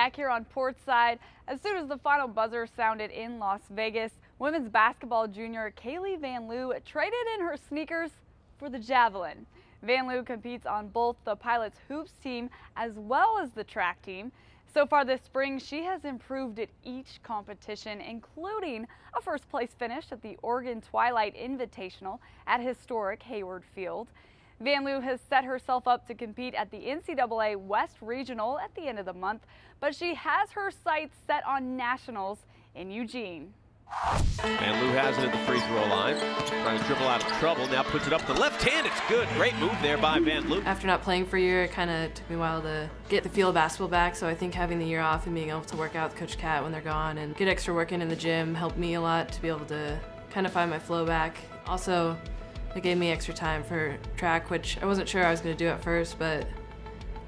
back here on Portside. As soon as the final buzzer sounded in Las Vegas, women's basketball junior Kaylee Van Loo traded in her sneakers for the javelin. Van Loo competes on both the Pilots hoops team as well as the track team. So far this spring, she has improved at each competition, including a first-place finish at the Oregon Twilight Invitational at historic Hayward Field. Van Loo has set herself up to compete at the NCAA West Regional at the end of the month, but she has her sights set on nationals in Eugene. Van Loo has it at the free throw line, trying to dribble out of trouble, now puts it up the left hand, it's good. Great move there by Van Loo. After not playing for a year, it kind of took me a while to get the feel of basketball back, so I think having the year off and being able to work out with Coach Cat when they're gone and get extra work in the gym helped me a lot to be able to kind of find my flow back. Also, it gave me extra time for track, which I wasn't sure I was going to do at first, but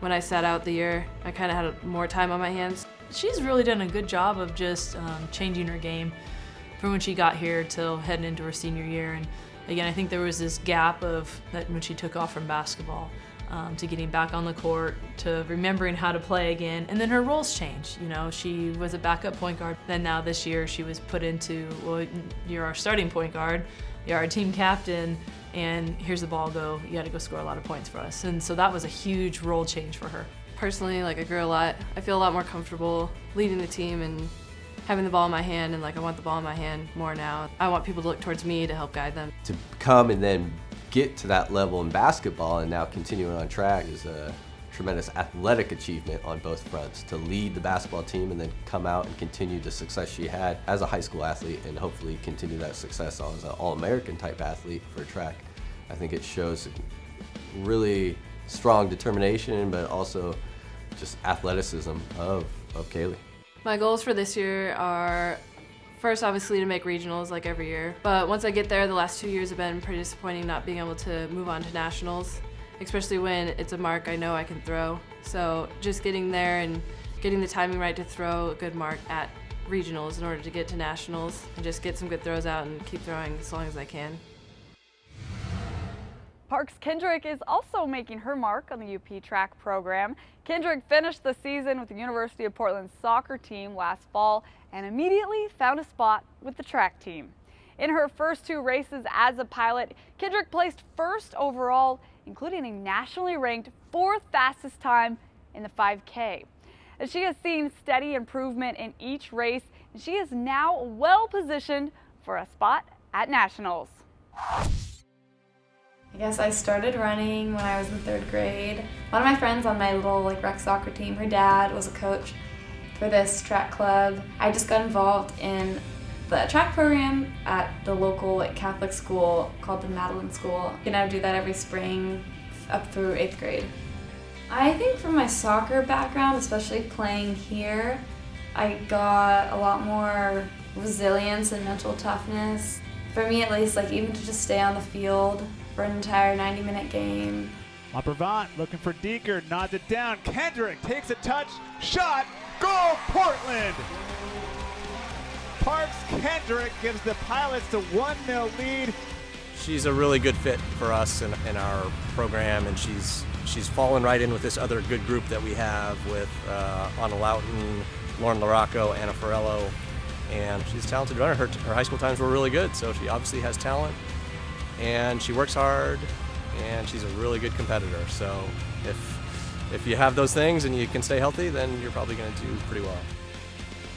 when I sat out the year, I kind of had more time on my hands. She's really done a good job of just changing her game from when she got here till heading into her senior year. And again, I think there was this gap of that when she took off from basketball to getting back on the court, to remembering how to play again, and then her roles changed. You know, she was a backup point guard. Then now this year she was put into, well, you're our starting point guard, you're our team captain, and here's the ball, go. You got to go score a lot of points for us. And so that was a huge role change for her. Personally, I grew a lot. I feel a lot more comfortable leading the team and having the ball in my hand, and I want the ball in my hand more now. I want people to look towards me to help guide them. To come and then get to that level in basketball and now continuing on track is a tremendous athletic achievement on both fronts. To lead the basketball team and then come out and continue the success she had as a high school athlete and hopefully continue that success as an All-American type athlete for track. I think it shows really strong determination, but also just athleticism of Kaylee. My goals for this year are, first, obviously, to make regionals like every year. But once I get there, the last 2 years have been pretty disappointing not being able to move on to nationals, especially when it's a mark I know I can throw. So just getting there and getting the timing right to throw a good mark at regionals in order to get to nationals and just get some good throws out and keep throwing as long as I can. Parks Kendrick is also making her mark on the UP track program. Kendrick finished the season with the University of Portland's soccer team last fall and immediately found a spot with the track team. In her first 2 races as a pilot, Kendrick placed first overall, including a nationally ranked 4th fastest time in the 5K. As she has seen steady improvement in each race, and she is now well positioned for a spot at nationals. I guess I started running when I was in 3rd grade. One of my friends on my little rec soccer team, her dad was a coach for this track club. I just got involved in the track program at the local Catholic school called the Madeline School. And I would do that every spring up through 8th grade. I think from my soccer background, especially playing here, I got a lot more resilience and mental toughness. For me at least, even to just stay on the field for an entire 90-minute game. Laprevant looking for Deeker, nods it down. Kendrick takes a touch, shot, goal, Portland! Parks Kendrick gives the Pilots the 1-0 lead. She's a really good fit for us in our program, and she's fallen right in with this other good group that we have with Anna Loughton, Lauren LaRocco, Anna Farello, and she's a talented runner. Her high school times were really good, so she obviously has talent. And she works hard, and she's a really good competitor. So if you have those things and you can stay healthy, then you're probably going to do pretty well.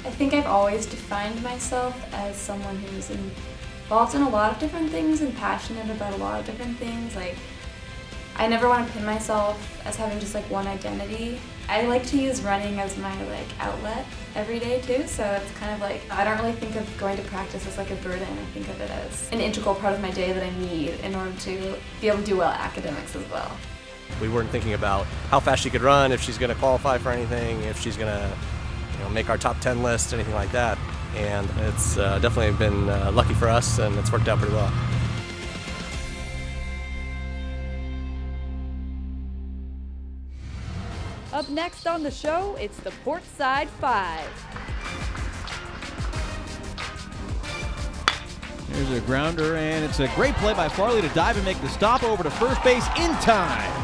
I think I've always defined myself as someone who's involved in a lot of different things and passionate about a lot of different things. I never want to pin myself as having just one identity. I like to use running as my outlet every day too, so it's kind of I don't really think of going to practice as a burden. I think of it as an integral part of my day that I need in order to be able to do well at academics as well. We weren't thinking about how fast she could run, if she's going to qualify for anything, if she's going to make our top 10 list, anything like that. And it's definitely been lucky for us, and it's worked out pretty well. Up next on the show, it's the Portside 5. Here's a grounder, and it's a great play by Farley to dive and make the stop over to first base in time.